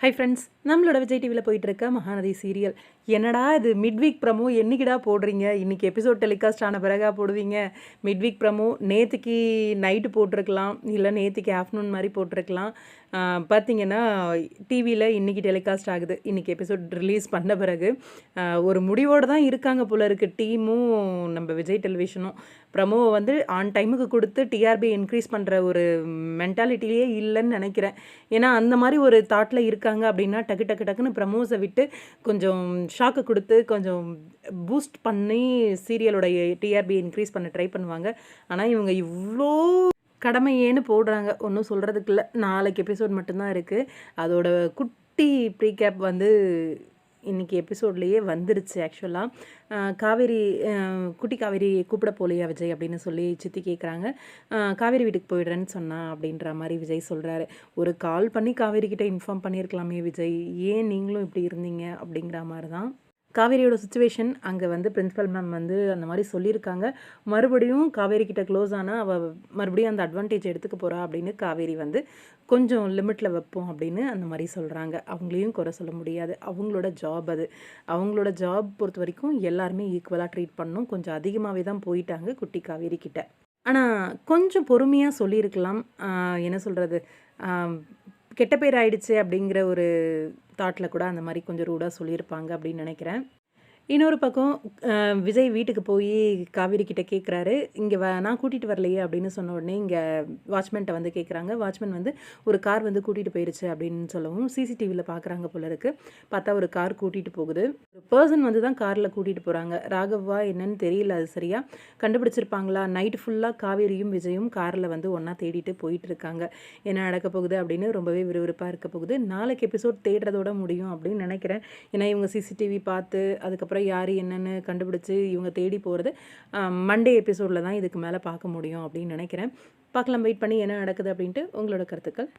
Hi friends, நம்மளோட விஜய் டிவியில் போயிட்டு இருக்க மகாநதி சீரியல். என்னடா இது மிட் வீக் ப்ரமோ என்னைக்கிடா போடுறீங்க? இன்றைக்கி எபிசோட் டெலிகாஸ்ட் ஆன பிறகா போடுவீங்க? மிட் வீக் ப்ரமோ நேற்றுக்கு நைட்டு போட்டிருக்கலாம், இல்லை நேற்றுக்கு ஆஃப்டர்நூன் மாதிரி போட்டிருக்கலாம். பார்த்தீங்கன்னா டிவியில் இன்றைக்கி டெலிகாஸ்ட் ஆகுது. இன்றைக்கி எபிசோட் ரிலீஸ் பண்ண பிறகு ஒரு முடிவோடு தான் இருக்காங்க போல இருக்குது டீமும் நம்ம விஜய் டெலிவிஷனும். ப்ரமோவை வந்து ஆன் டைமுக்கு கொடுத்து டிஆர்பி இன்க்ரீஸ் பண்ணுற ஒரு மென்டாலிட்டியே இல்லைன்னு நினைக்கிறேன். ஏன்னா அந்த மாதிரி ஒரு தாட்டில் இருக்காங்க அப்படின்னா டக்கு டக்கு டக்குன்னு ப்ரமோஸை விட்டு கொஞ்சம் ஷாக்கு கொடுத்து கொஞ்சம் பூஸ்ட் பண்ணி சீரியலோடைய டிஆர்பி இன்க்ரீஸ் பண்ண ட்ரை பண்ணுவாங்க. ஆனால் இவங்க இவ்வளோ கடமையேன்னு போடுறாங்க, ஒன்றும் சொல்கிறதுக்கு இல்லை. நாளைக்கு எபிசோட் மட்டும்தான் இருக்குது. அதோட குட்டி ப்ரீகேப் வந்து இன்றைக்கி எபிசோட்லேயே வந்துருச்சு. ஆக்சுவலாக காவேரி குட்டி காவேரி கூப்பிட போலையா விஜய் அப்படின்னு சொல்லி சித்தி கேட்குறாங்க. காவேரி வீட்டுக்கு போயிடுறேன்னு சொன்னா அப்படின்ற மாதிரி விஜய் சொல்கிறாரு. ஒரு கால் பண்ணி காவேரி கிட்டே இன்ஃபார்ம் பண்ணியிருக்கலாமே விஜய், ஏன் நீங்களும் இப்படி இருந்தீங்க அப்படிங்கிற மாதிரி தான் காவேரியோட சுச்சுவேஷன். அங்கே வந்து பிரின்ஸிபல் மேம் வந்து அந்த மாதிரி சொல்லியிருக்காங்க. மறுபடியும் காவேரி கிட்ட க்ளோஸ் ஆனால் அவள் மறுபடியும் அந்த அட்வான்டேஜ் எடுத்துக்க போகிறா அப்படின்னு காவேரி வந்து கொஞ்சம் லிமிட்டில் வைப்போம் அப்படின்னு அந்த மாதிரி சொல்கிறாங்க. அவங்களையும் குறை சொல்ல முடியாது, அவங்களோட ஜாப் அது. அவங்களோட ஜாப் பொறுத்த வரைக்கும் எல்லாருமே ஈக்குவலாக ட்ரீட் பண்ணணும். கொஞ்சம் அதிகமாகவே தான் போயிட்டாங்க குட்டி காவேரி கிட்ட. ஆனால் கொஞ்சம் பொறுமையாக சொல்லியிருக்கலாம். என்ன சொல்கிறது, கெட்ட பேர் ஆயிடுச்சு அப்படிங்கிற ஒரு தாட்டில் கூட அந்த மாதிரி கொஞ்சம் ரூடாக சொல்லியிருப்பாங்க அப்படின்னு நினைக்கிறேன். இன்னொரு பக்கம் விஜய் வீட்டுக்கு போய் காவேரி கிட்ட கேட்குறாரு, இங்கே நான் கூட்டிகிட்டு வரலையே அப்படின்னு சொன்ன உடனே இங்கே வாட்ச்மேன்ட்ட வந்து கேட்குறாங்க. வாட்ச்மேன் வந்து ஒரு கார் வந்து கூட்டிகிட்டு போயிடுச்சு அப்படின்னு சொல்லவும் சிசிடிவியில் பார்க்குறாங்க போல இருக்குது. பார்த்தா ஒரு கார் கூட்டிகிட்டு போகுது. ஒரு பர்சன் வந்து தான் காரில் கூட்டிகிட்டு போகிறாங்க. ராகவா என்னன்னு தெரியல, அது சரியாக கண்டுபிடிச்சிருப்பாங்களா? நைட்டு ஃபுல்லாக காவேரியும் விஜயும் காரில் வந்து ஒன்றா தேடிட்டு போயிட்டு இருக்காங்க. என்ன நடக்க போகுது அப்படின்னு ரொம்பவே விறுவிறுப்பாக இருக்க போகுது. நாளைக்கு எபிசோட் தேடுறதோட முடியும் அப்படின்னு நினைக்கிறேன். ஏன்னா இவங்க சிசிடிவி பார்த்து அதுக்கப்புறம் யார் என்னென்னு கண்டுபிடிச்சி இவங்க தேடி போகிறது மண்டே எபிசோடில் தான் இதுக்கு மேலே பார்க்க முடியும் அப்படின்னு நினைக்கிறேன். பார்க்கலாம், வெயிட் பண்ணி என்ன நடக்குது அப்படின்ட்டு. உங்களோட கருத்துக்கள்.